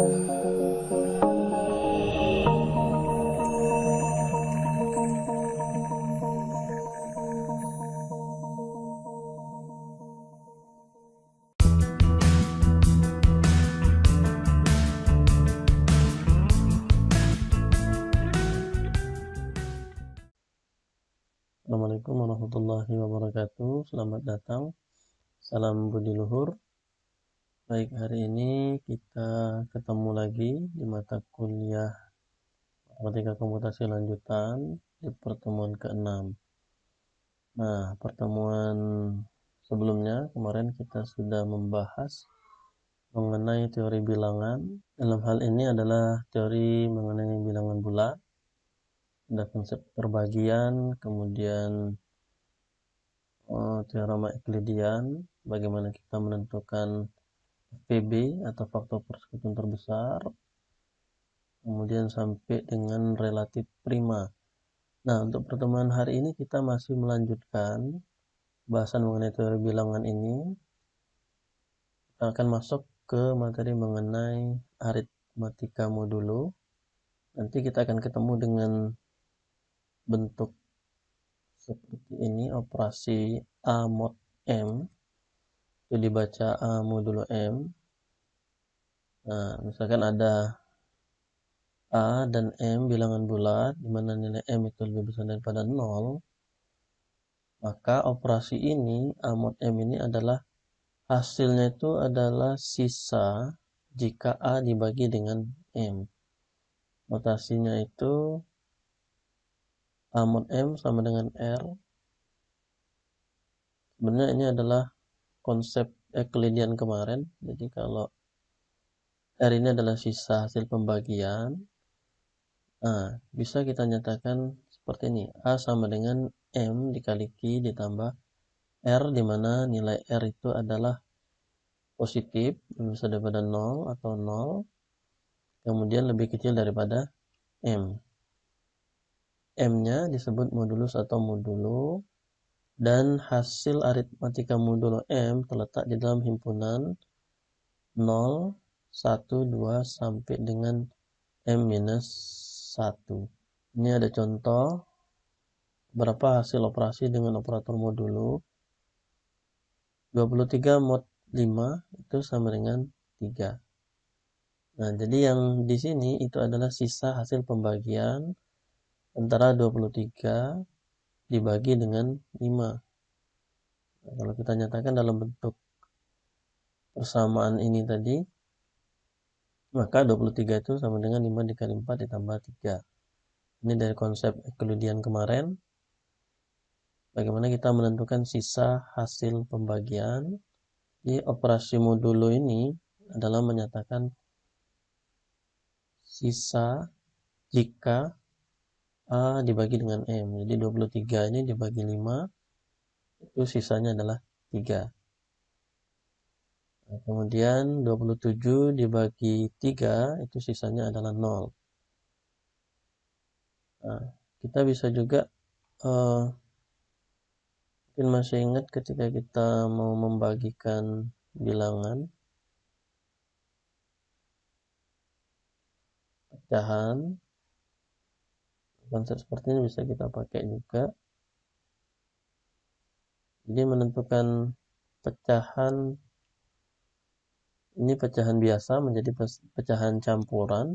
Assalamualaikum warahmatullahi wabarakatuh. Selamat datang. Salam budi luhur. Baik, hari ini kita ketemu lagi di mata kuliah Matematika Komputasi Lanjutan di pertemuan ke-6. Nah, pertemuan sebelumnya kemarin kita sudah membahas mengenai teori bilangan. Dalam hal ini adalah teori mengenai bilangan bulat. Ada konsep perbagian, kemudian teorema Euclidean, bagaimana kita menentukan PB atau faktor persekutuan terbesar, kemudian sampai dengan relatif prima. Nah, untuk pertemuan hari ini kita masih melanjutkan bahasan mengenai teori bilangan ini. Kita akan masuk ke materi mengenai aritmatika modulo. Nanti kita akan ketemu dengan bentuk seperti ini, operasi A mod M, itu dibaca A modulo M. Nah, misalkan ada A dan M bilangan bulat, di mana nilai M itu lebih besar daripada 0, maka operasi ini, A mod M ini adalah hasilnya itu adalah sisa jika A dibagi dengan M. Notasinya itu A mod M sama dengan R. Sebenarnya ini adalah konsep Euclidean kemarin. Jadi kalau R ini adalah sisa hasil pembagian, nah, bisa kita nyatakan seperti ini. A sama dengan M dikali Q ditambah R, di mana nilai R itu adalah positif, lebih besar daripada 0 atau 0, kemudian lebih kecil daripada M. M-nya disebut modulus atau modulo, dan hasil aritmatika modulo M terletak di dalam himpunan 0, 1, 2, sampai dengan M-1. Ini ada contoh berapa hasil operasi dengan operator modulo. 23 mod 5 itu sama dengan 3. Nah, jadi yang di sini itu adalah sisa hasil pembagian antara 23 dibagi dengan 5. Nah, kalau kita nyatakan dalam bentuk persamaan ini tadi, maka 23 itu sama dengan 5 dikali 4 ditambah 3. Ini dari konsep Euclidean kemarin. Bagaimana kita menentukan sisa hasil pembagian. Di operasi modulo ini adalah menyatakan sisa jika A dibagi dengan M. Jadi 23 ini dibagi 5, itu sisanya adalah 3. Nah, kemudian 27 dibagi 3, itu sisanya adalah 0. Nah, kita bisa juga mungkin masih ingat ketika kita mau membagikan bilangan pecahan, konsep seperti ini bisa kita pakai juga. Jadi menentukan pecahan, ini pecahan biasa menjadi pecahan campuran.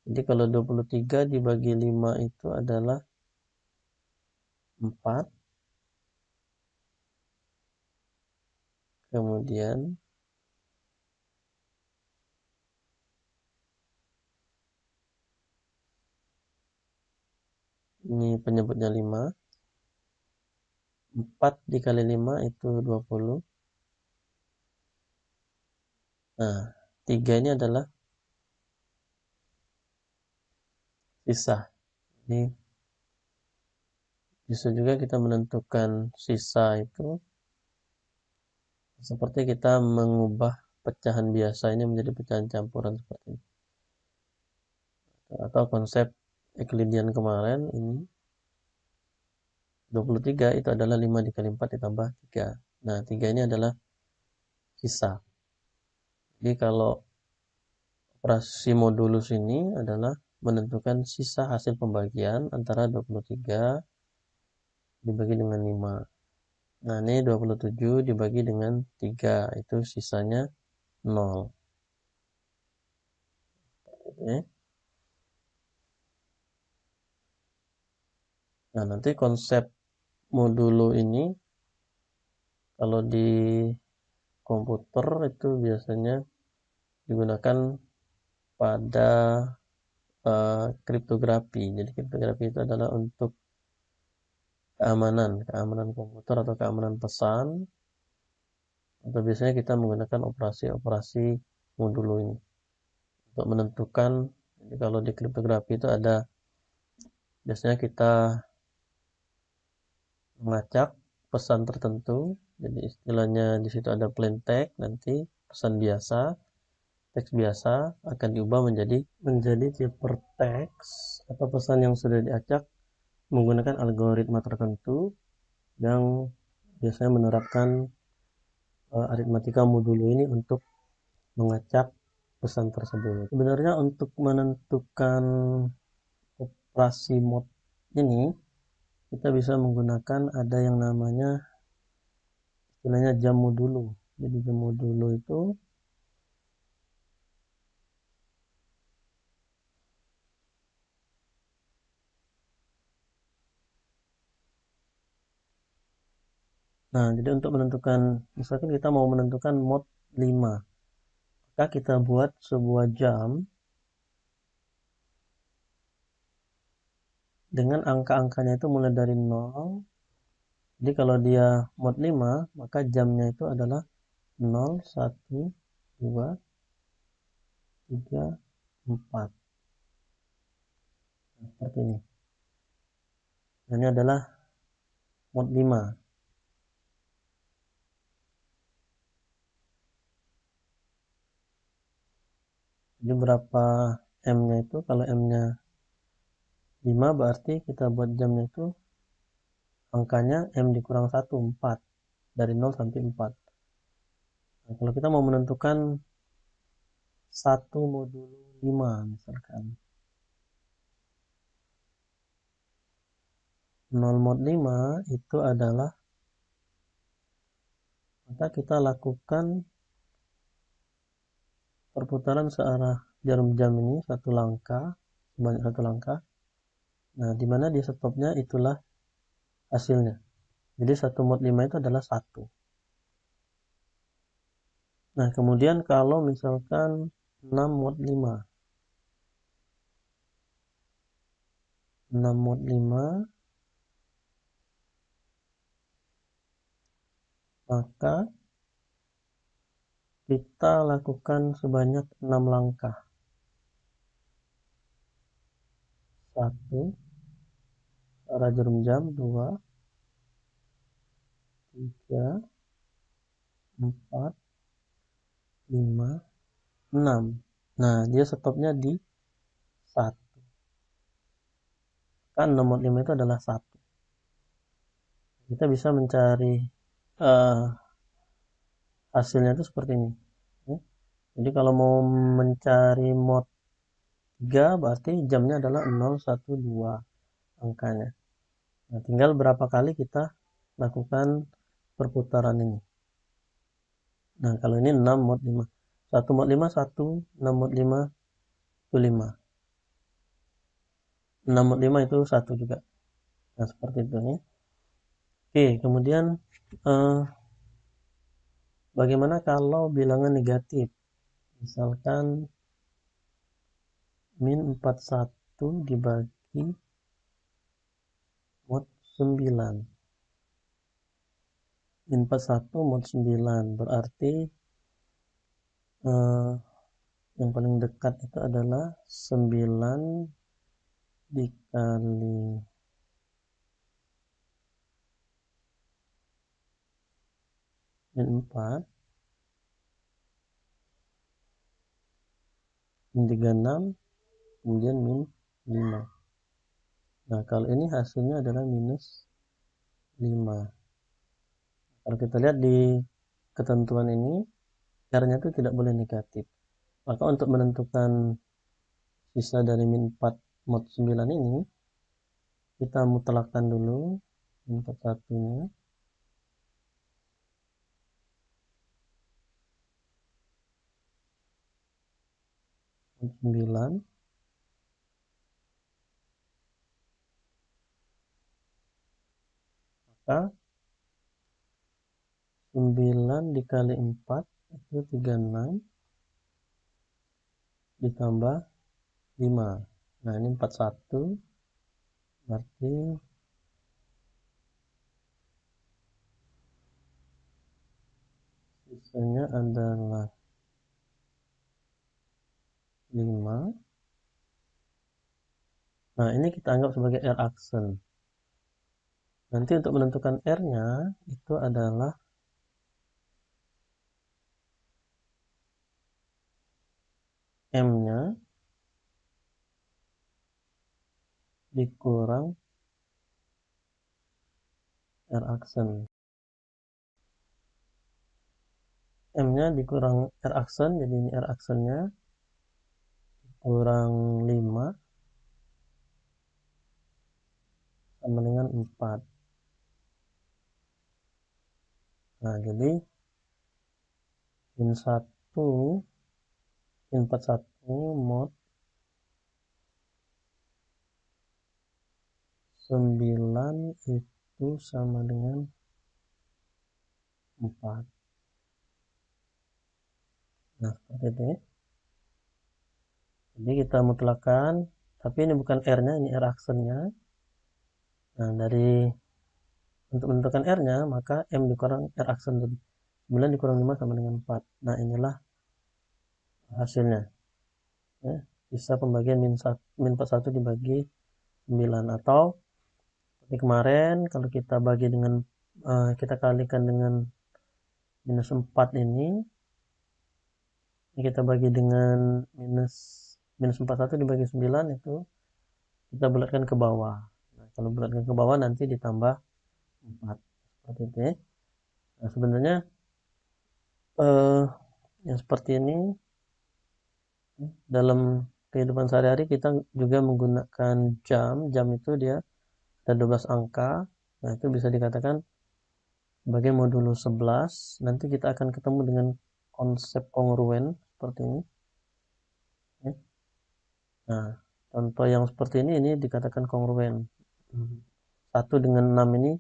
Jadi kalau 23 dibagi 5 itu adalah 4. Kemudian ini penyebutnya 5. 4 dikali 5 itu 20. Nah, 3 ini adalah sisa. Jadi bisa juga kita menentukan sisa itu seperti kita mengubah pecahan biasa ini menjadi pecahan campuran seperti ini. Atau konsep Euclidean kemarin ini 23 itu adalah 5 dikali 4 ditambah 3. Nah, 3 ini adalah sisa. Jadi kalau operasi modulus ini adalah menentukan sisa hasil pembagian antara 23 dibagi dengan 5. Nah, ini 27 dibagi dengan 3, itu sisanya 0. Oke. Nah, nanti konsep modulo ini kalau di komputer itu biasanya digunakan pada kriptografi. Jadi kriptografi itu adalah untuk keamanan komputer atau keamanan pesan. Atau biasanya kita menggunakan operasi-operasi modulo ini untuk menentukan. Jadi kalau di kriptografi itu ada biasanya kita mengacak pesan tertentu. Jadi istilahnya di situ ada plain text, nanti pesan biasa, teks biasa akan diubah menjadi ciphertext atau pesan yang sudah diacak menggunakan algoritma tertentu yang biasanya menerapkan aritmatika modulo ini untuk mengacak pesan tersebut. Sebenarnya untuk menentukan operasi mode ini kita bisa menggunakan ada yang namanya istilahnya jam modulo. Jadi jam modulo itu jadi untuk menentukan, misalkan kita mau menentukan mode 5, maka kita buat sebuah jam dengan angka-angkanya itu mulai dari 0. Jadi kalau dia mode 5, maka jamnya itu adalah 0, 1, 2, 3, 4. Nah, seperti ini. Ini adalah mode 5. Jadi berapa M-nya itu? Kalau M-nya 5 berarti kita buat jamnya itu angkanya M dikurang 1, 4. Dari 0 sampai 4. Nah, kalau kita mau menentukan 1 modulo 5 misalkan. 0 mod 5 itu adalah, maka kita lakukan perputaran searah jarum jam ini satu langkah, sebanyak satu langkah. Nah, dimana di stopnya itulah hasilnya. Jadi 1 mod 5 itu adalah 1. Nah, kemudian kalau misalkan 6 mod 5. 6 mod 5, maka kita lakukan sebanyak 6 langkah. 1, arah jarum jam, 2, 3, 4, 5, 6. Nah, dia stopnya di 1. Kan nomor 5 itu adalah 1. Kita bisa mencari hasilnya itu seperti ini. Jadi kalau mau mencari mod 3 berarti jamnya adalah 0, 1, 2 angkanya. Nah, tinggal berapa kali kita lakukan perputaran ini. Nah, kalau ini 6 mod 5. 1 mod 5, 1. 6 mod 5 itu 5. 6 mod 5 itu 1 juga. Nah, seperti itu ya. Oke, kemudian bagaimana kalau bilangan negatif? Misalkan min 41 dibagi mod 9. Min 41 mod 9 berarti yang paling dekat itu adalah 9 dikali min 4 min 36 kemudian min 5. Nah, kalau ini hasilnya adalah minus 5. Kalau kita lihat di ketentuan ini, R-nya itu tidak boleh negatif. Maka untuk menentukan sisa dari min 4 mod 9 ini, kita mutlakkan dulu min 41 nya. Mod 9. Maka 9 dikali 4 itu 36 ditambah 5. Nah, ini 41. Berarti sisanya adalah 5. Nah, ini kita anggap sebagai R aksen. Nanti untuk menentukan R-nya itu adalah M-nya dikurang R aksen. M-nya dikurang R aksen, jadi ini R aksennya kurang 5 sama dengan 4. Nah, jadi min 1, min 41 mod 9 itu sama dengan 4. Nah, seperti itu ya. Jadi kita mutlakkan, tapi ini bukan R-nya, ini R aksennya. Nah, untuk menentukan R-nya, maka M dikurang R aksen tadi. 9 dikurang 5 sama dengan 4. Nah, inilah hasilnya. Ya, bisa pembagian min 41 dibagi 9. Atau seperti kemarin, kalau kita bagi dengan kita kalikan dengan minus 4 ini kita bagi dengan minus 41 dibagi 9 itu kita bulatkan ke bawah. Nah, kalau bulatkan ke bawah nanti ditambah 4. Seperti itu ya. Nah, sebenarnya yang seperti ini dalam kehidupan sehari-hari kita juga menggunakan jam. Jam itu dia ada 12 angka. Nah, itu bisa dikatakan sebagai modulus 11. Nanti kita akan ketemu dengan konsep kongruen seperti ini. Nah, contoh yang seperti ini dikatakan kongruen. 1 dengan 6 ini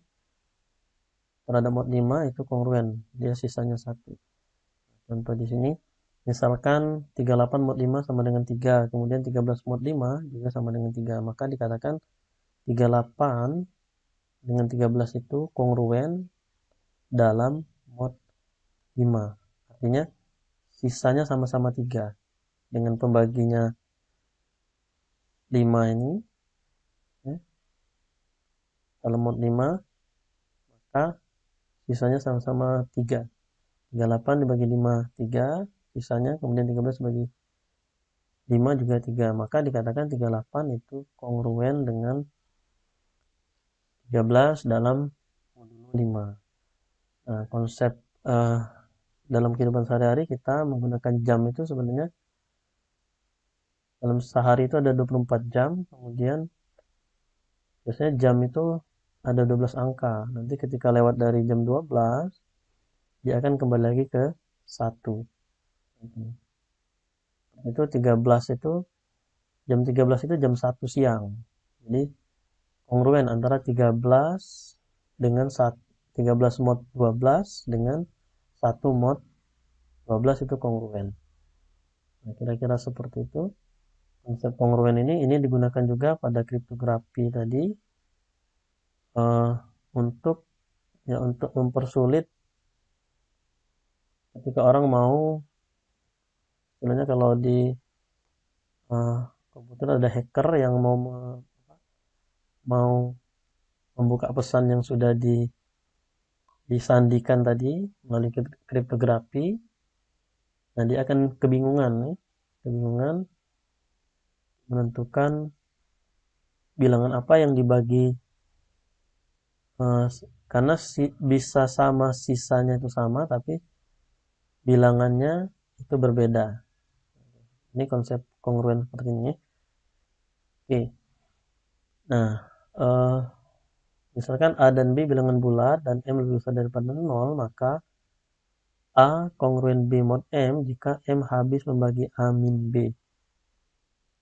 terhadap mod 5 itu kongruen. Dia sisanya 1. Contoh di sini, misalkan 38 mod 5 sama dengan 3, kemudian 13 mod 5 juga sama dengan 3. Maka dikatakan 38 dengan 13 itu kongruen dalam mod 5. Artinya sisanya sama-sama 3. Dengan pembaginya 5 ini, ya, dalam mod 5, maka sisanya sama-sama 3. 38 dibagi 5, 3. Sisanya, kemudian 13 dibagi 5 juga 3. Maka dikatakan 38 itu kongruen dengan 13 dalam modulo 5. Nah, konsep dalam kehidupan sehari-hari kita menggunakan jam itu sebenarnya dalam sehari itu ada 24 jam, kemudian biasanya jam itu ada 12 angka. Nanti ketika lewat dari jam 12, dia akan kembali lagi ke 1. Itu 13 itu, jam 13 itu jam 1 siang. Jadi kongruen antara 13 dengan 13 mod 12 dengan 1 mod 12 itu kongruen. Nah, kira-kira seperti itu. Konsep kongruen ini digunakan juga pada kriptografi tadi untuk mempersulit ketika orang mau, sebenarnya kalau di komputer ada hacker yang mau membuka pesan yang sudah disandikan tadi melalui kriptografi. Nah, dia akan kebingungan menentukan bilangan apa yang dibagi, karena bisa sama sisanya itu sama tapi bilangannya itu berbeda. Ini konsep kongruen seperti ini. Oke. Nah, misalkan A dan B bilangan bulat dan M lebih besar daripada 0, maka A kongruen B mod M jika M habis membagi A min B.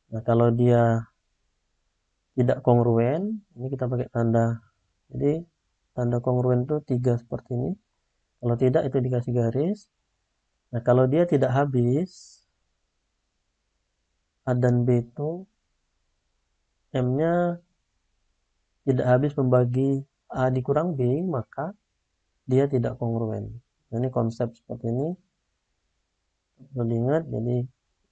Nah, kalau dia tidak kongruen, ini kita pakai tanda. Jadi, tanda kongruen itu 3 seperti ini. Kalau tidak, itu dikasih garis. Nah, kalau dia tidak habis, A dan B itu M-nya tidak habis membagi A dikurang B, maka dia tidak kongruen. Nah, ini konsep seperti ini perlu diingat. Jadi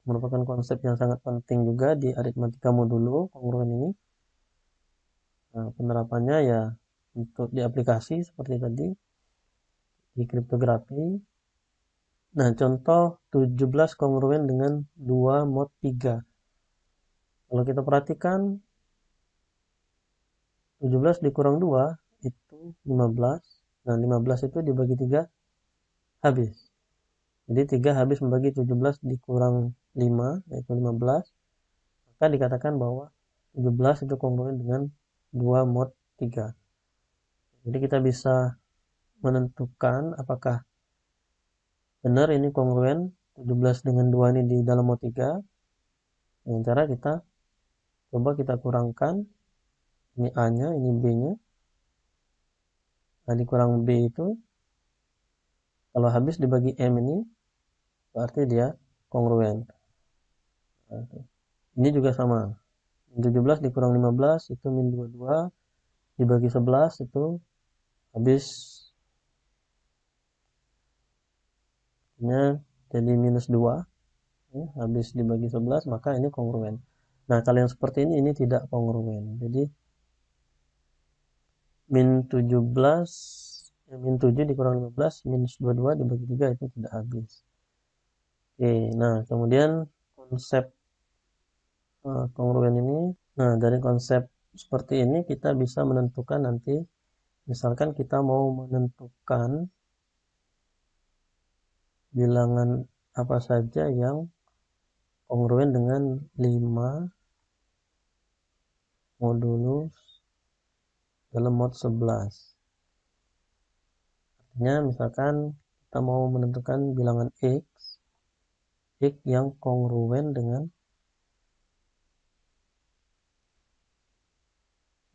merupakan konsep yang sangat penting juga di aritmatika modulo kongruen ini. Nah, penerapannya ya untuk di aplikasi seperti tadi di kriptografi. Nah, contoh 17 kongruen dengan 2 mod 3. Kalau kita perhatikan 17 dikurang 2 itu 15. Nah, 15 itu dibagi 3 habis. Jadi 3 habis membagi 17 dikurang 5, yaitu 15. Maka dikatakan bahwa 17 itu kongruen dengan 2 mod 3. Jadi kita bisa menentukan apakah benar ini kongruen 17 dengan 2 ini di dalam mod 3. Dengan cara kita coba kita kurangkan ini A-nya, ini B-nya. Nah, dikurang B itu kalau habis dibagi M ini berarti dia kongruen. Nah, ini juga sama. 17 dikurang 15 itu min 22 dibagi 11 itu habis jadi minus 2 ya, habis dibagi 11 maka ini kongruen. Nah, kalau yang seperti ini tidak kongruen. Jadi min 17 min 7 dikurang 15 minus 22 dibagi 3 itu tidak habis. Oke, nah kemudian konsep kongruen ini, nah dari konsep seperti ini kita bisa menentukan nanti misalkan kita mau menentukan bilangan apa saja yang kongruen dengan 5 modulus dalam mod 11. Artinya misalkan kita mau menentukan bilangan X yang kongruen dengan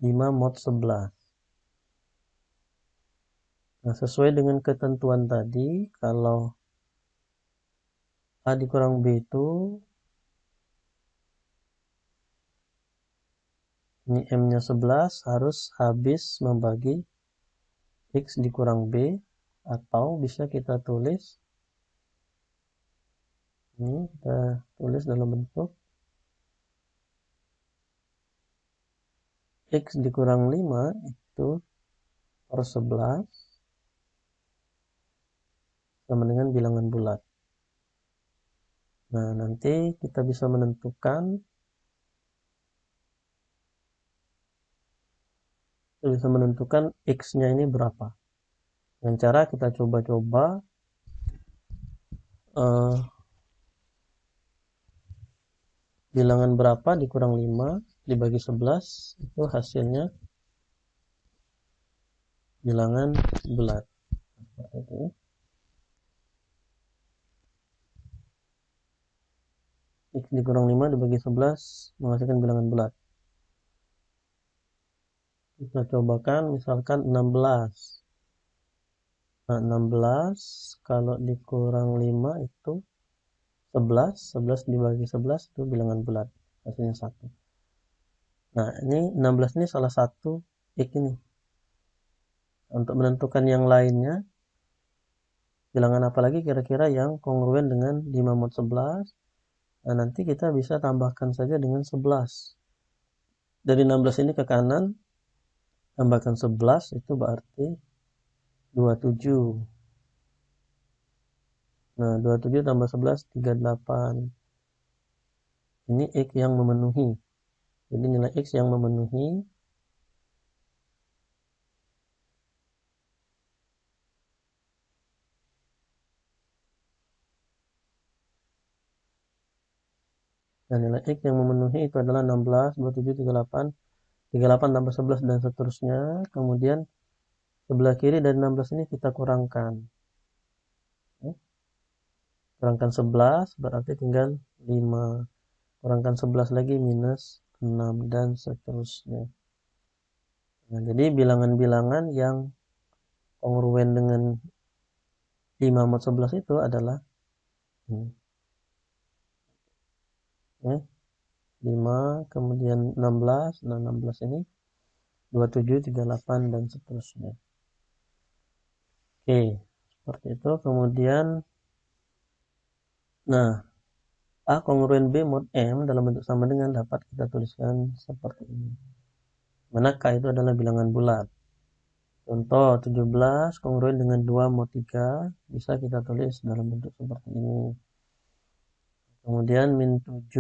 5 mod 11. Nah, sesuai dengan ketentuan tadi, kalau A dikurang B itu ini M-nya 11 harus habis membagi X dikurang B, atau bisa kita tulis ini, kita tulis dalam bentuk X dikurang 5 itu per 11 sama dengan bilangan bulat. Nah, nanti kita bisa menentukan X-nya ini berapa. Dengan cara kita coba-coba bilangan berapa dikurang 5 dibagi 11 itu hasilnya bilangan bulat. Seperti itu. X dikurang 5 dibagi 11 menghasilkan bilangan bulat. Kita cobakan misalkan 16. Nah, 16 kalau dikurang 5 itu 11 dibagi 11 itu bilangan bulat. Hasilnya 1. Nah, ini 16 ini salah satu X ini. Untuk menentukan yang lainnya, bilangan apa lagi kira-kira yang kongruen dengan 5 mod 11. Nah, nanti kita bisa tambahkan saja dengan 11. Dari 16 ini ke kanan, tambahkan 11 itu berarti 27. Nah, 27 tambah 11, 38. Ini X yang memenuhi. Jadi nilai X yang memenuhi Nah, nilai X yang memenuhi itu adalah 16, 27, 38, 38 tambah 11 dan seterusnya. Kemudian sebelah kiri dari 16 ini kita kurangkan. Kurangkan 11 berarti tinggal 5. Kurangkan 11 lagi minus 6 dan seterusnya. Nah, jadi bilangan-bilangan yang kongruen dengan 5 mod 11 itu adalah ini. 5 kemudian 16. Nah, 16 ini 27, 38 dan seterusnya. Oke, seperti itu. Kemudian nah, A kongruen B mod M dalam bentuk sama dengan dapat kita tuliskan seperti ini. Mana K itu adalah bilangan bulat. Contoh 17 kongruen dengan 2 mod 3 bisa kita tulis dalam bentuk seperti ini. Kemudian min 7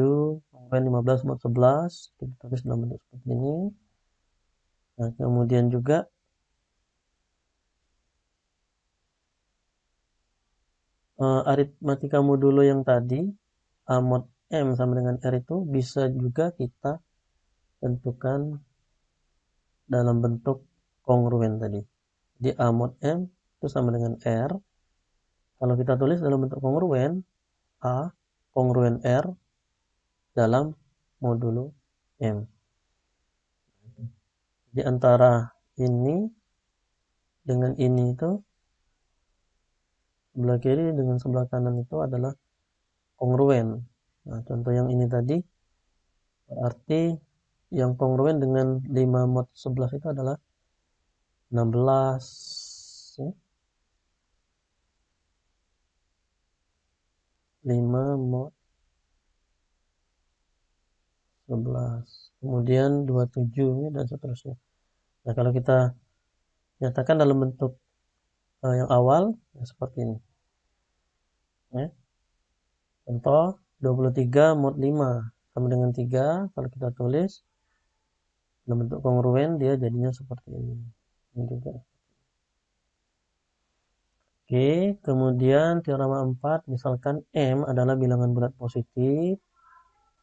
kongruen 15 mod 11 kita tulis dalam bentuk seperti ini. Nah, kemudian juga aritmatika modulo yang tadi A mod M sama dengan R itu bisa juga kita tentukan dalam bentuk kongruen tadi. Jadi A mod M itu sama dengan R. Kalau kita tulis dalam bentuk kongruen, A kongruen R dalam modulo M. Di antara ini dengan ini itu sebelah kiri dengan sebelah kanan itu adalah kongruen. Nah, contoh yang ini tadi berarti yang kongruen dengan 5 mod 11 itu adalah 16 ya. 5 mod 11 kemudian 27 ya, dan seterusnya. Nah, kalau kita nyatakan dalam bentuk yang awal ya seperti ini ya. Contoh 23 mod 5 sama dengan 3. Kalau kita tulis dalam bentuk kongruen dia jadinya seperti ini juga. Oke, kemudian teorema 4 misalkan M adalah bilangan bulat positif,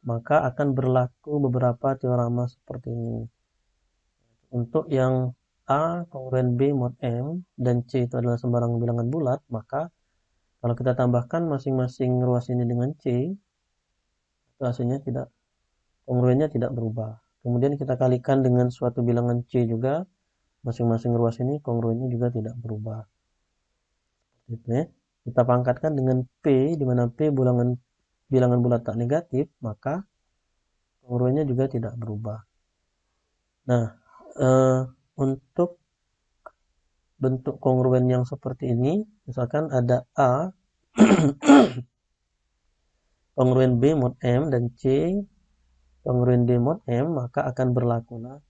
maka akan berlaku beberapa teorema seperti ini. Untuk yang A kongruen B mod M dan C itu adalah sembarang bilangan bulat, maka kalau kita tambahkan masing-masing ruas ini dengan C, itu hasilnya tidak, kongruennya tidak berubah. Kemudian kita kalikan dengan suatu bilangan C juga, masing-masing ruas ini kongruennya juga tidak berubah. Gitu ya. Kita pangkatkan dengan P, di mana P bilangan bulat tak negatif, maka kongruennya juga tidak berubah. Nah, untuk bentuk kongruen yang seperti ini, misalkan ada A kongruen B mod M dan C kongruen D mod M, maka akan berlakulah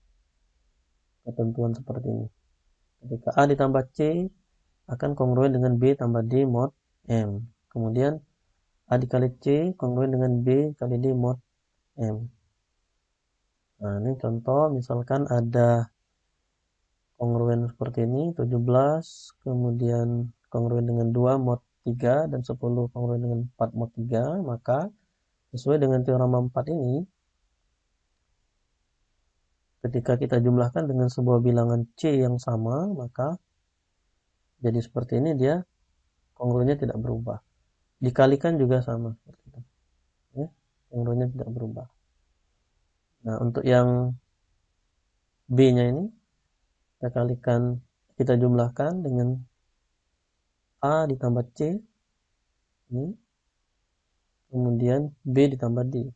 ketentuan seperti ini. Ketika A ditambah C akan kongruen dengan B tambah D mod M. Kemudian A dikali C kongruen dengan B kali D mod M. Nah, ini contoh misalkan ada kongruen seperti ini 17 kemudian kongruen dengan 2 mod 3 dan 10 kongruen dengan 4 mod 3, maka sesuai dengan teorema 4 ini ketika kita jumlahkan dengan sebuah bilangan C yang sama, maka jadi seperti ini, dia kongruennya tidak berubah. Dikalikan juga sama seperti itu. Ya, kongruennya tidak berubah. Nah, untuk yang B-nya ini kita kalikan, kita jumlahkan dengan A ditambah C ini, kemudian B ditambah D.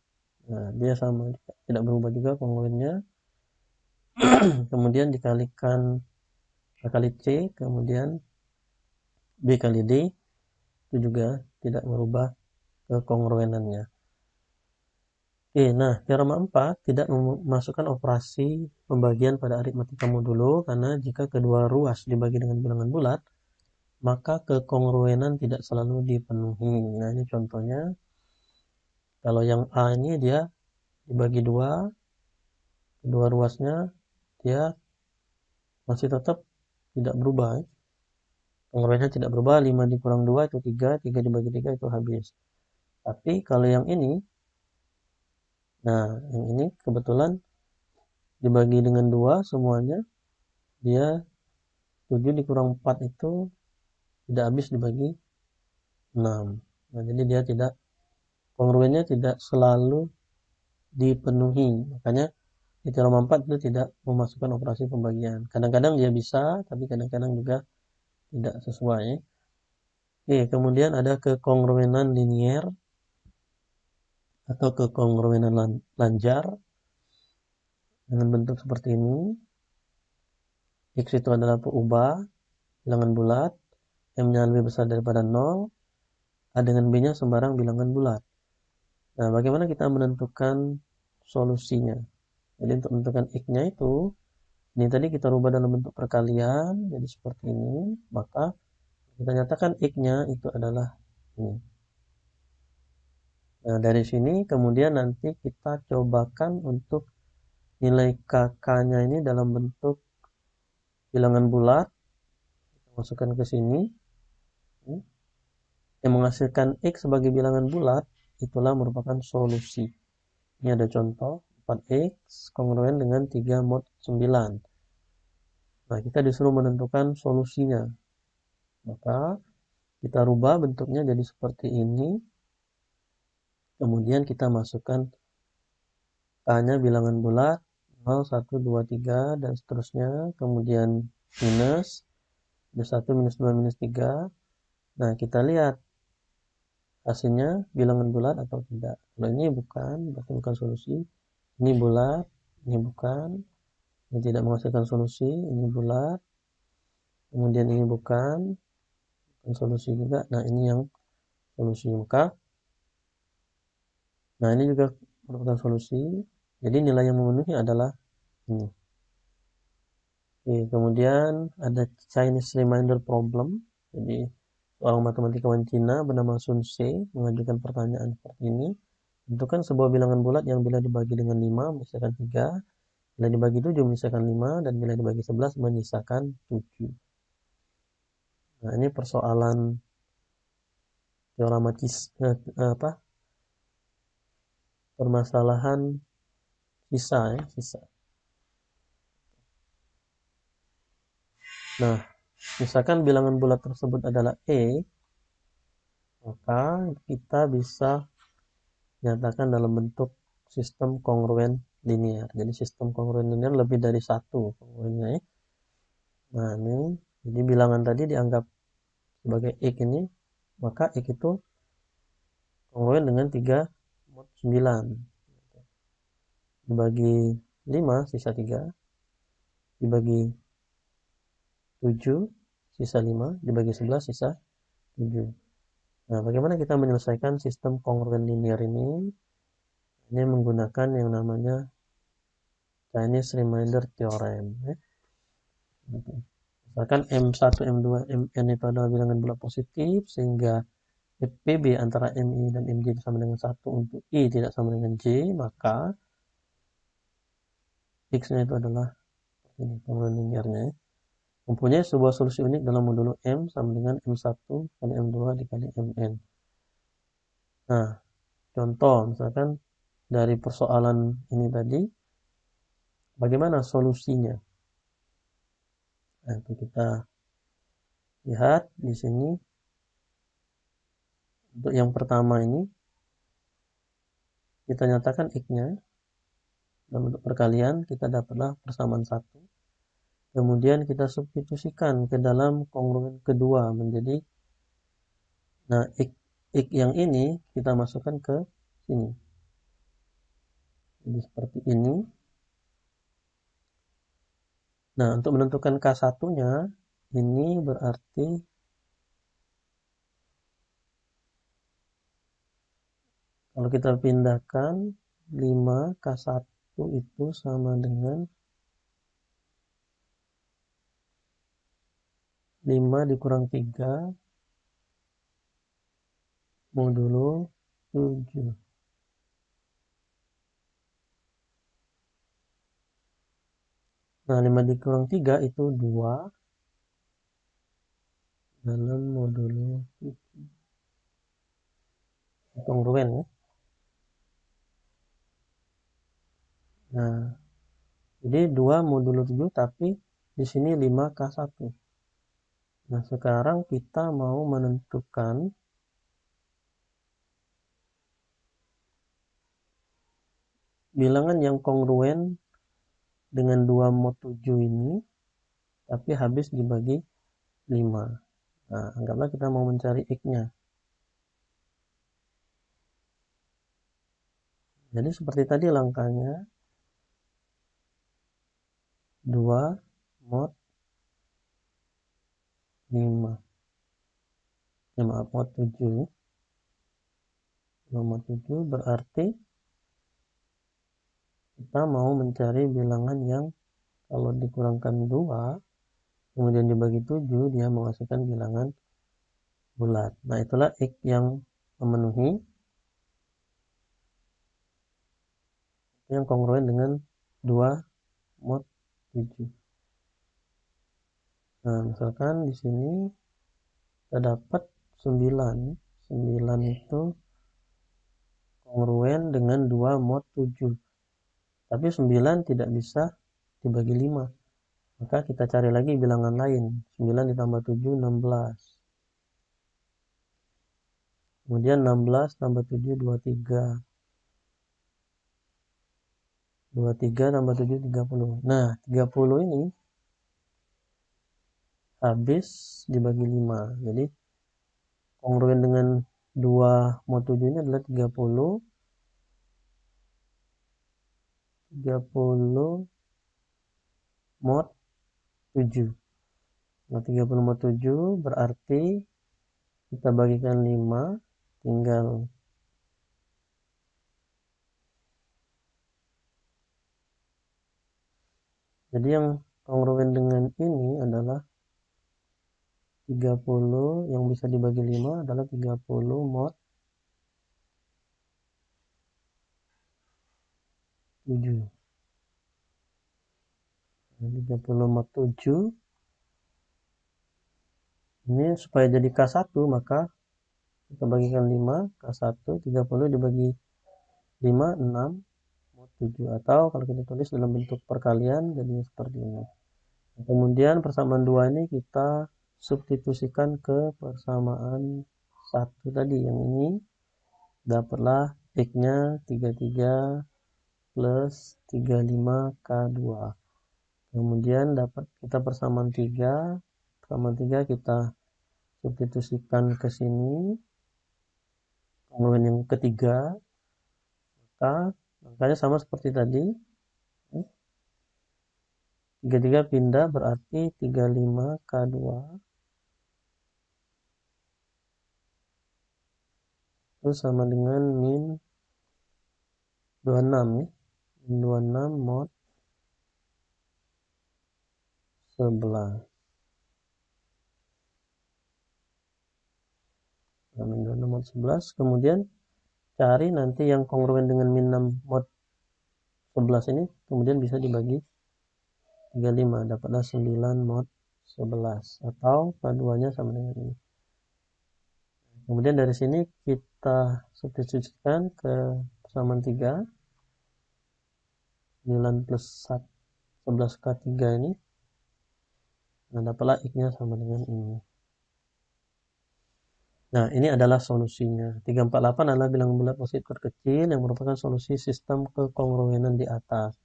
Nah, dia sama, tidak berubah juga kongruennya. Kemudian dikalikan A kali C, kemudian B kali D, itu juga tidak merubah kekongruenannya. Oke, nah teorema 4 tidak memasukkan operasi pembagian pada aritmatika modulo karena jika kedua ruas dibagi dengan bilangan bulat, maka kekongruenan tidak selalu dipenuhi. Nah, ini contohnya. Kalau yang A ini dia dibagi dua, kedua ruasnya dia masih tetap tidak berubah. Kongruennya tidak berubah, 5 dikurang 2 itu 3, 3 dibagi 3 itu habis. Tapi kalau yang ini Nah, yang ini kebetulan dibagi dengan 2 semuanya, dia 7 dikurang 4 itu tidak habis dibagi 6. Nah, jadi dia tidak, kongruennya tidak selalu dipenuhi. Makanya di teorema 4 itu tidak memasukkan operasi pembagian. Kadang-kadang dia bisa, tapi kadang-kadang juga tidak sesuai. Oke, kemudian ada kekongruenan linier atau kekongruenan lanjar dengan bentuk seperti ini. X itu adalah peubah bilangan bulat, M-nya lebih besar daripada 0, A dengan B-nya sembarang bilangan bulat. Nah, bagaimana kita menentukan solusinya? Jadi untuk menentukan X-nya itu, ini tadi kita rubah dalam bentuk perkalian, jadi seperti ini, maka kita nyatakan X-nya itu adalah ini. Nah, dari sini kemudian nanti kita cobakan untuk nilai KK-nya ini dalam bentuk bilangan bulat. Kita masukkan ke sini. Yang menghasilkan X sebagai bilangan bulat, itulah merupakan solusi. Ini ada contoh, 4X kongruen dengan 3 mod 9. Nah, kita disuruh menentukan solusinya. Maka kita rubah bentuknya jadi seperti ini. Kemudian kita masukkan K-nya bilangan bulat 0, 1, 2, 3 dan seterusnya. Kemudian minus 1, minus 2, minus 3. Nah, kita lihat hasilnya bilangan bulat atau tidak. Kalau ini bukan, berarti bukan solusi. Ini bulat, ini bukan. Ini tidak menghasilkan solusi, ini bulat. Kemudian ini bukan solusi juga. Nah, ini yang solusi. Maka, nah ini juga merupakan solusi. Jadi nilai yang memenuhi adalah ini. Oke, kemudian ada Chinese Reminder Problem. Jadi seorang matematikawan Cina bernama Sun Ce mengajukan pertanyaan seperti ini. Tentukan sebuah bilangan bulat yang bila dibagi dengan 5 menyisakan 3, bila dibagi 7 menyisakan 5, dan bila dibagi 11 menyisakan 7. Nah, ini persoalan teorema permasalahan sisa ya, sisa. Nah, misalkan bilangan bulat tersebut adalah E, maka kita bisa nyatakan dalam bentuk sistem kongruen linear. Jadi sistem kongruen linear lebih dari satu kongruennya ya. Nah, ini jadi bilangan tadi dianggap sebagai X ini, maka X itu kongruen dengan 3 mod 9. Dibagi 5 sisa 3, dibagi 7 sisa 5, dibagi 11 sisa 7. Nah, bagaimana kita menyelesaikan sistem kongruen linear ini? Ini menggunakan yang namanya Chinese Remainder Theorem. Misalkan M1, M2, Mn itu adalah bilangan bulat positif, sehingga PB antara MI dan MJ sama dengan 1 untuk I tidak sama dengan J, maka X-nya itu adalah ini, kongruen linearnya. Mempunyai sebuah solusi unik dalam modulo M sama dengan M1 kali M2 dikali Mn. Nah, contoh misalkan dari persoalan ini tadi, bagaimana solusinya? Nah, itu kita lihat di sini. Untuk yang pertama ini, kita nyatakan X-nya dalam bentuk perkalian, kita dapatlah persamaan 1. Kemudian kita substitusikan ke dalam kongruen kedua menjadi, nah X yang ini kita masukkan ke sini. Jadi seperti ini. Nah, untuk menentukan K1-nya, ini berarti kalau kita pindahkan 5 K1 itu sama dengan 5 dikurang 3 modulo 7. Nah, 5 dikurang 3 itu 2 dalam modulo 7. Kongruen ya. Nah, jadi 2 modulo 7 tapi di sini 5K1. Nah, sekarang kita mau menentukan bilangan yang kongruen dengan 2 mod 7 ini, tapi habis dibagi 5. Nah, anggaplah kita mau mencari X-nya. Jadi seperti tadi langkahnya, 2 mod 5. Maaf, mod 7. 2 mod 7 berarti kita mau mencari bilangan yang kalau dikurangkan 2, kemudian dibagi 7, dia menghasilkan bilangan bulat. Nah, itulah X yang memenuhi, yang kongruen dengan 2 mod 7. Nah, misalkan di sini kita dapat 9. 9 itu kongruen dengan 2 mod 7. Tapi 9 tidak bisa dibagi 5. Maka kita cari lagi bilangan lain. 9 ditambah 7, 16. Kemudian 16 tambah 7, 23. 23 tambah 7, 30. Nah, 30 ini habis dibagi 5. Jadi, kongruen dengan 2 mod 7 ini adalah 30. 30 mod 7. Nah, 30 mod 7 berarti kita bagikan 5, tinggal jadi yang kongruen dengan ini adalah 30 yang bisa dibagi 5 adalah 30 mod 7. Nah, 30 mod 7 ini supaya jadi K1 maka kita bagikan 5, K1 30 dibagi 5, 6 mod 7, atau kalau kita tulis dalam bentuk perkalian jadi seperti ini. Nah, kemudian persamaan 2 ini kita substitusikan ke persamaan 1 tadi, yang ini dapatlah X-nya 33 plus 35K2. Kemudian dapat kita persamaan 3. Persamaan 3 kita substitusikan ke sini. Kemudian yang ketiga, maka angkanya sama seperti tadi. 33 pindah berarti 35K2 itu sama dengan min 26 ya. Min 26 mod 11. Nah, min 26 mod 11. Kemudian cari nanti yang kongruen dengan min 6 mod 11 ini, kemudian bisa dibagi 35, dapatlah 9 mod 11, atau K2-nya sama dengan ini. Kemudian dari sini kita substitusikan ke persamaan 3. 9 plus 11K3 ini. Nah, dapatlah X-nya sama dengan ini. Nah, ini adalah solusinya. 348 adalah bilangan bulat positif terkecil yang merupakan solusi sistem kekongruenan di atas.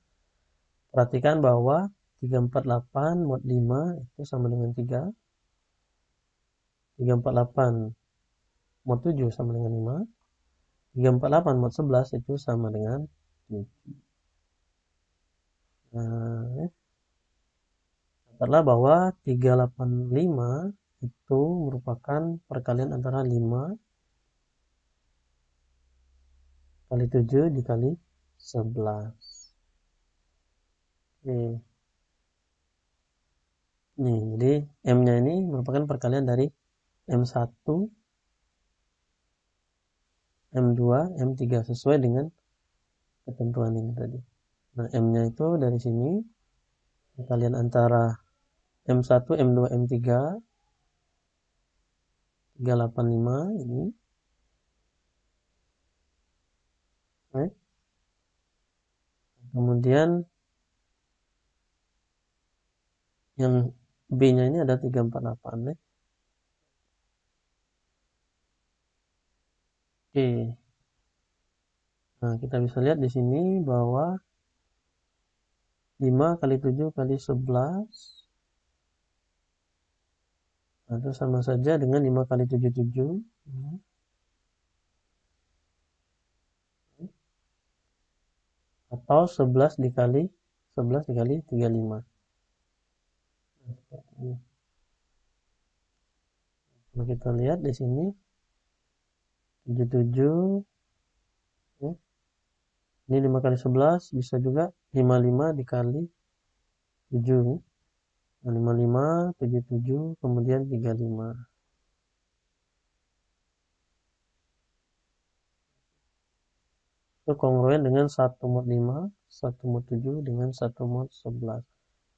Perhatikan bahwa 348 mod 5 itu sama dengan 3. 348 mod 7 sama dengan 5. 348 mod 11 itu sama dengan 7. Nah, dapatlah bahwa 385 itu merupakan perkalian antara 5 kali 7 dikali 11. Oke. Nih, jadi M-nya ini merupakan perkalian dari M1, M2, M3 sesuai dengan ketentuan ini tadi. Nah, M-nya itu dari sini perkalian antara M1, M2, M3, 385 ini. Kemudian yang B-nya ini ada 348 ya. Oke. Nah, kita bisa lihat di sini bahwa 5 kali 7 kali 11 itu sama saja dengan 5 kali 77 atau 11 dikali 35. Nah, kita lihat di sini 77 ya. Ini 5 kali 11 bisa juga 55 dikali 7. Nah, 55, 77, kemudian 35. Itu kongruen dengan 1 mod 5, 1 mod 7 dengan 1 mod 11.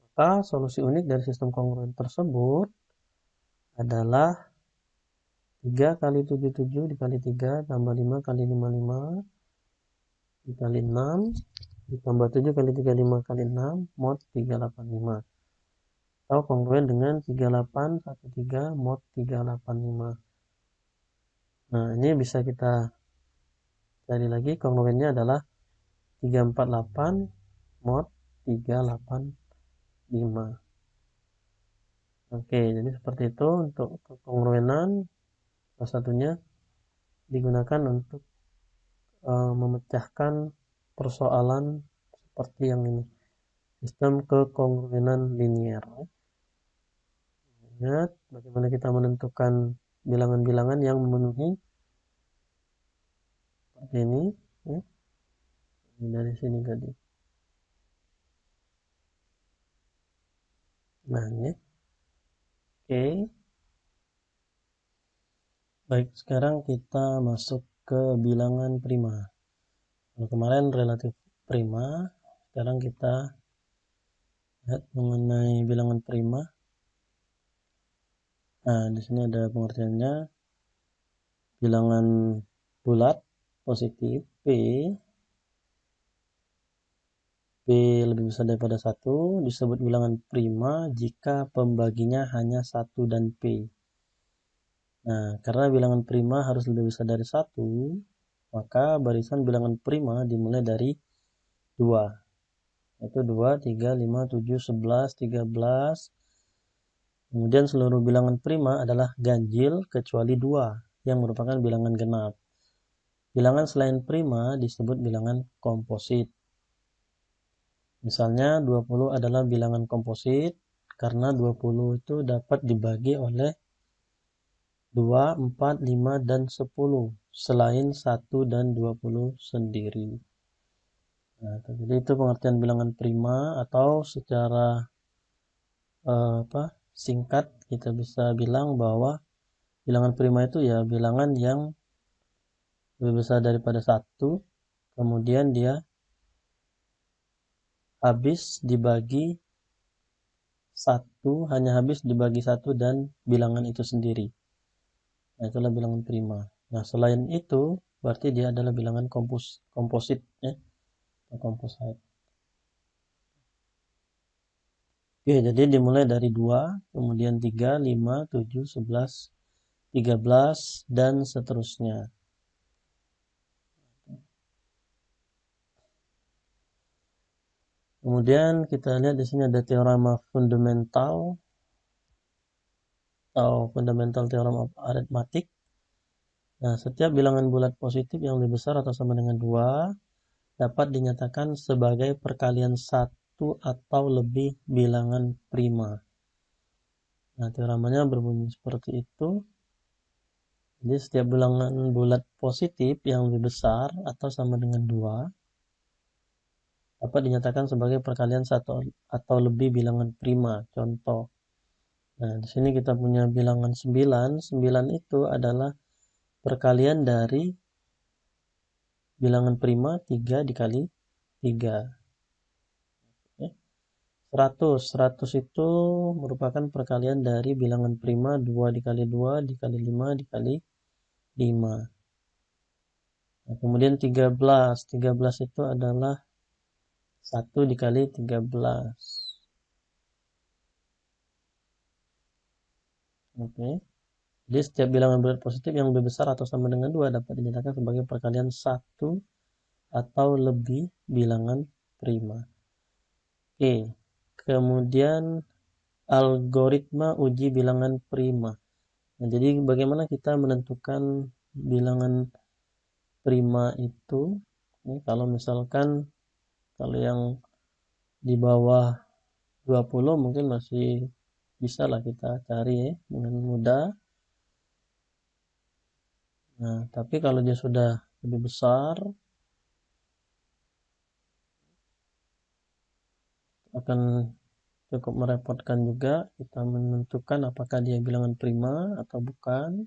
Maka solusi unik dari sistem kongruen tersebut adalah 3 kali 77 dikali 3 tambah 5 kali 55 dikali 6 ditambah 7 kali 35 kali 6 mod 385. Atau kongruen dengan 3813 mod 385. Nah, ini bisa kita cari lagi, kongruennya adalah 348 mod 385. Oke, jadi seperti itu untuk kongruenan. Salah satunya digunakan untuk memecahkan persoalan seperti yang ini, sistem kekongruenan linier. Ingat bagaimana kita menentukan bilangan-bilangan yang memenuhi seperti ini ya. Dari sini tadi. Nah, ini. Oke. Baik, sekarang kita masuk ke bilangan prima. Kalau kemarin relatif prima, sekarang kita lihat mengenai bilangan prima. Nah, di sini ada pengertiannya. Bilangan bulat positif P lebih besar daripada 1 disebut bilangan prima jika pembaginya hanya 1 dan P. Nah, karena bilangan prima harus lebih besar dari 1, maka barisan bilangan prima dimulai dari 2. Yaitu 2, 3, 5, 7, 11, 13. Kemudian seluruh bilangan prima adalah ganjil kecuali 2 yang merupakan bilangan genap. Bilangan selain prima disebut bilangan komposit. Misalnya 20 adalah bilangan komposit karena 20 itu dapat dibagi oleh 2, 4, 5, dan 10 selain 1 dan 20 sendiri. Nah, jadi itu pengertian bilangan prima, atau secara singkat kita bisa bilang bahwa bilangan prima itu ya bilangan yang lebih besar daripada 1, kemudian dia habis dibagi 1, hanya habis dibagi 1 dan bilangan itu sendiri. Nah, itulah bilangan prima. Nah, selain itu berarti dia adalah bilangan komposit ya, komposit. Oke, jadi dimulai dari 2, kemudian 3, 5, 7, 11, 13 dan seterusnya. Kemudian kita lihat di sini ada teorema fundamental atau fundamental theorem of arithmetic. Nah, setiap bilangan bulat positif yang lebih besar atau sama dengan 2 dapat dinyatakan sebagai perkalian 1 atau lebih bilangan prima. Nah, teoremanya berbunyi seperti itu. Jadi setiap bilangan bulat positif yang lebih besar atau sama dengan 2 dapat dinyatakan sebagai perkalian 1 atau lebih bilangan prima. Contoh. Nah, di sini kita punya bilangan 9. 9 itu adalah perkalian dari bilangan prima 3 dikali 3. 100 itu merupakan perkalian dari bilangan prima 2 dikali 2 dikali 5 dikali 5. Nah, kemudian 13 itu adalah 1 dikali 13. Oke. Jadi setiap bilangan bulat positif yang lebih besar atau sama dengan 2 dapat dinyatakan sebagai perkalian 1 atau lebih bilangan prima. Oke. Kemudian algoritma uji bilangan prima. Nah, jadi bagaimana kita menentukan bilangan prima itu? Ini kalau misalkan kalau yang di bawah 20 mungkin masih bisa lah kita cari ya dengan mudah. Nah, tapi kalau dia sudah lebih besar akan cukup merepotkan juga kita menentukan apakah dia bilangan prima atau bukan.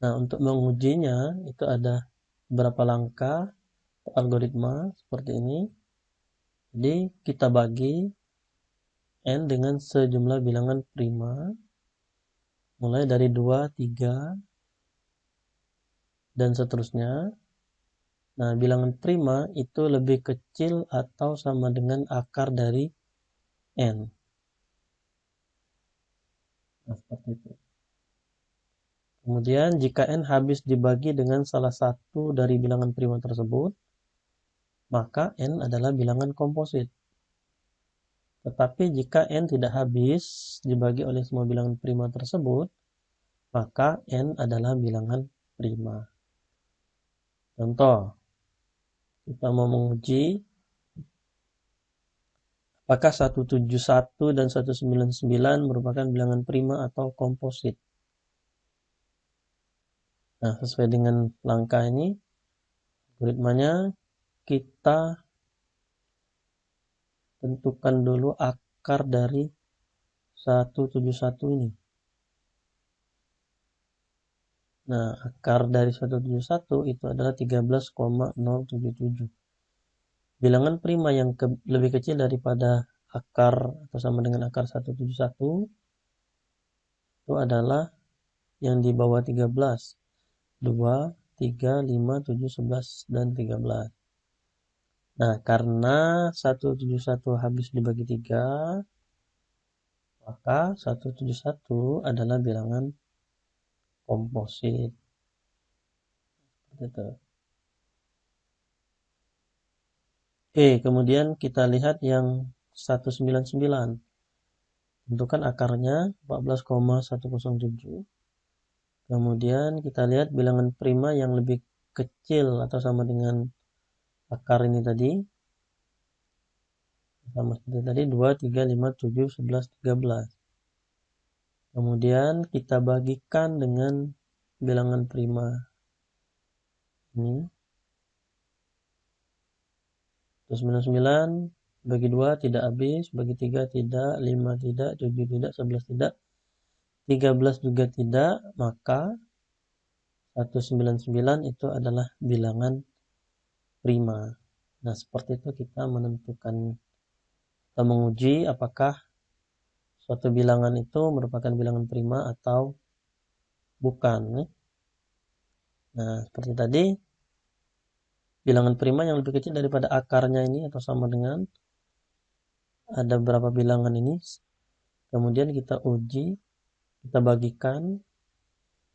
Nah, untuk mengujinya itu ada beberapa langkah algoritma seperti ini. Jadi kita bagi n dengan sejumlah bilangan prima mulai dari 2, 3 dan seterusnya. Nah, bilangan prima itu lebih kecil atau sama dengan akar dari n. Nah, seperti itu. Kemudian jika n habis dibagi dengan salah satu dari bilangan prima tersebut, maka n adalah bilangan komposit. Tetapi jika n tidak habis dibagi oleh semua bilangan prima tersebut, maka n adalah bilangan prima. Contoh, kita mau menguji apakah 171 dan 199 merupakan bilangan prima atau komposit. Nah, sesuai dengan langkah ini, algoritmanya kita tentukan dulu akar dari 171 ini. Nah, akar dari 171 itu adalah 13,077. Bilangan prima yang lebih kecil daripada akar atau sama dengan akar 171 itu adalah yang di bawah 13. 2, 3, 5, 7, 11, dan 13. Nah, karena 171 habis dibagi 3, maka 171 adalah bilangan komposit. Gitu. Kemudian kita lihat yang 199. Tentukan akarnya 14,107. Kemudian kita lihat bilangan prima yang lebih kecil atau sama dengan akar ini tadi. Sama seperti tadi 2, 3, 5, 7, 11, 13. Kemudian kita bagikan dengan bilangan prima ini. 99 bagi 2 tidak habis, bagi 3 tidak, 5 tidak, 7 tidak, 11 tidak, 13 juga tidak, maka 199 itu adalah bilangan prima. Nah, seperti itu kita menentukan atau menguji apakah suatu bilangan itu merupakan bilangan prima atau bukan. Nah, seperti tadi, bilangan prima yang lebih kecil daripada akarnya ini atau sama dengan ada berapa bilangan ini. Kemudian kita uji, kita bagikan.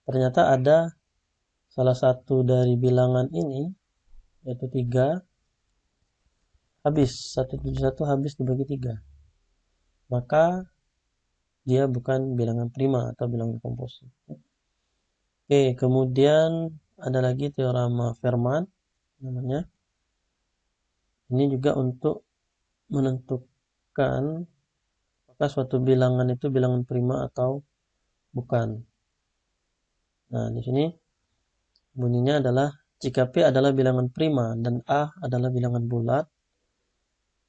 Ternyata ada salah satu dari bilangan ini, yaitu 3, habis. 171 habis dibagi 3. Maka dia bukan bilangan prima atau bilangan komposit. Kemudian ada lagi teorema Fermat namanya. Ini juga untuk menentukan apakah suatu bilangan itu bilangan prima atau bukan. Nah, di sini bunyinya adalah jika P adalah bilangan prima dan A adalah bilangan bulat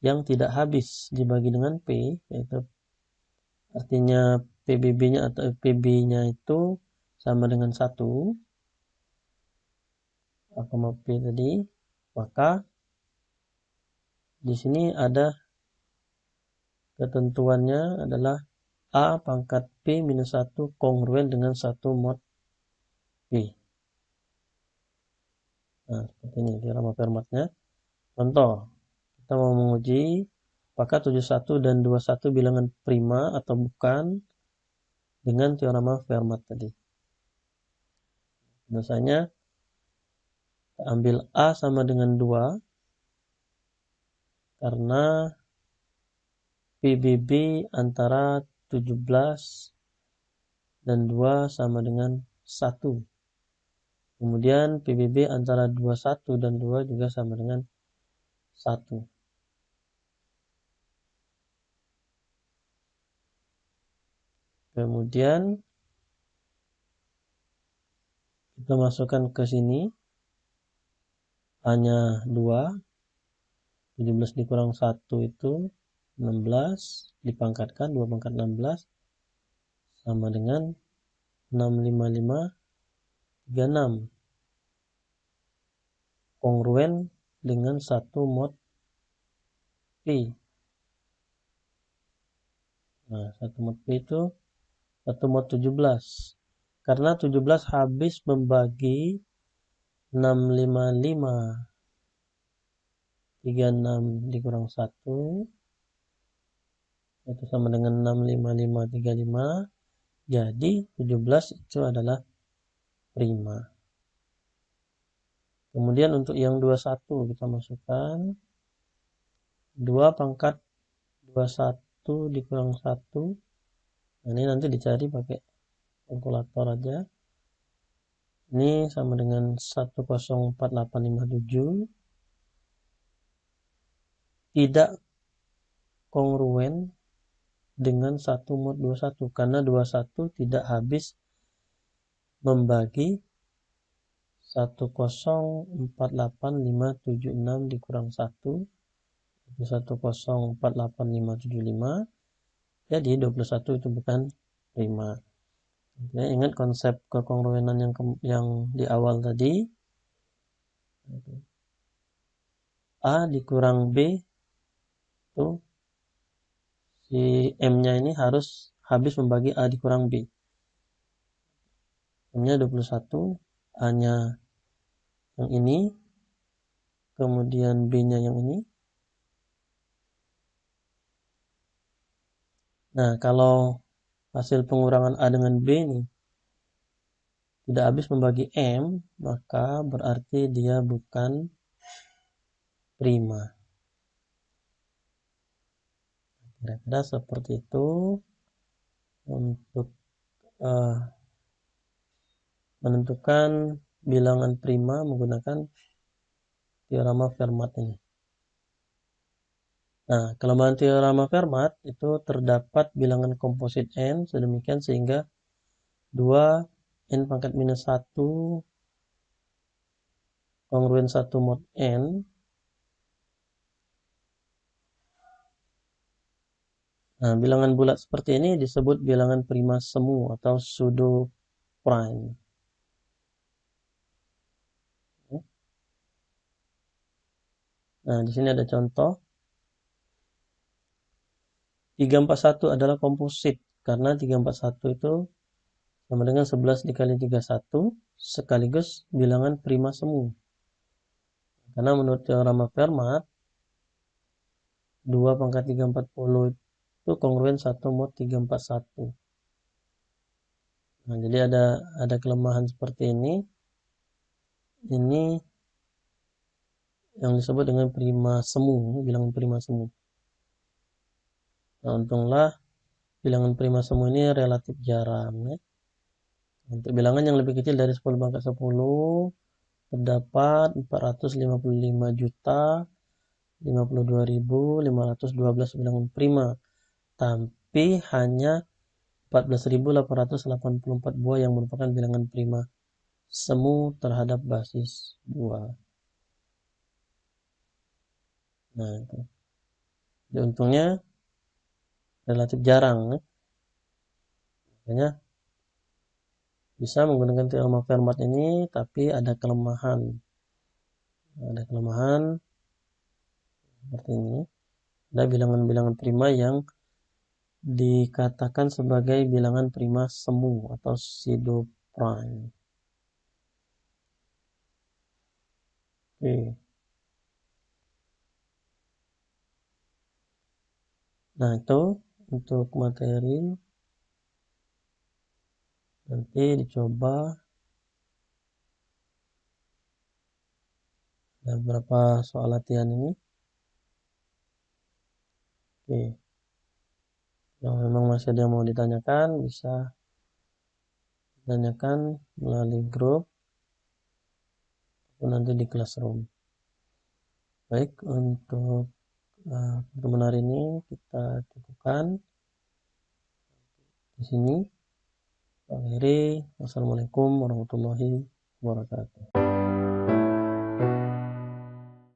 yang tidak habis dibagi dengan P, yaitu artinya PBB-nya atau PB-nya itu sama dengan 1, sama P tadi, maka di sini ada ketentuannya adalah A pangkat P minus 1 kongruen dengan 1 mod P. Nah, seperti ini teorema Fermatnya. Contoh, kita mau menguji apakah 71 dan 21 bilangan prima atau bukan dengan teorema Fermat tadi. Biasanya ambil A sama dengan 2 karena PBB antara 17 dan 2 sama dengan 1. Kemudian PBB antara 21 dan 2 juga sama dengan 1. Kemudian kita masukkan ke sini hanya 2. 17 dikurang 1 itu 16. Dipangkatkan 2 pangkat 16 sama dengan 655 36. Kongruen dengan 1 mod P. Nah, 1 mod P itu 1 mod 17. Karena 17 habis membagi 655 36 dikurang 1 itu sama dengan 65535. Jadi 17 itu adalah prima. Kemudian untuk yang 21 kita masukkan 2 pangkat 21 dikurang 1. Nah, ini nanti dicari pakai kalkulator aja. Ini sama dengan 104857. Tidak kongruen dengan 1 mod 21 karena 21 tidak habis membagi 104856 dikurang 1 itu 10485575. Jadi 21 itu bukan prima. Ya, ingat konsep kekongruenan yang di awal tadi. A dikurang B itu si M-nya ini harus habis membagi A dikurang B. M-nya 21, A-nya yang ini, kemudian B-nya yang ini. Nah, kalau hasil pengurangan A dengan B ini tidak habis membagi M, maka berarti dia bukan prima. Kira-kira seperti itu untuk menentukan bilangan prima menggunakan teorema Fermat ini. Nah, kelemahan teorema Fermat itu terdapat bilangan komposit N sedemikian sehingga 2 N pangkat minus 1 kongruen 1 mod N. Nah, bilangan bulat seperti ini disebut bilangan prima semu atau pseudo prime. Nah, di sini ada contoh. 341 adalah komposit karena 341 itu sama dengan 11 dikali 31 sekaligus bilangan prima semu. Karena menurut teorema Fermat 2 pangkat 340 itu kongruen 1 mod 341. Nah, jadi ada kelemahan seperti ini. Ini yang disebut dengan prima semu, bilangan prima semu. Nah, untunglah bilangan prima semu ini relatif jarang ya. Untuk bilangan yang lebih kecil dari 10 pangkat 10 terdapat 455.052.512 bilangan prima, tapi hanya 14.884 buah yang merupakan bilangan prima semu terhadap basis 2. Nah, itu. Jadi untungnya relatif jarang ya. Makanya bisa menggunakan teorema Fermat ini, tapi ada kelemahan. Ada kelemahan seperti ini. Ada bilangan-bilangan prima yang dikatakan sebagai bilangan prima semu atau pseudo prime. Oke. Nah, itu untuk materi. Nanti dicoba. Ada beberapa soal latihan ini. Oke. Kalau memang masih ada yang mau ditanyakan, bisa ditanyakan melalui grup atau nanti di classroom. Baik, untuk pertemuan hari ini kita cukupkan di sini. Akhiri, wassalamualaikum warahmatullahi wabarakatuh.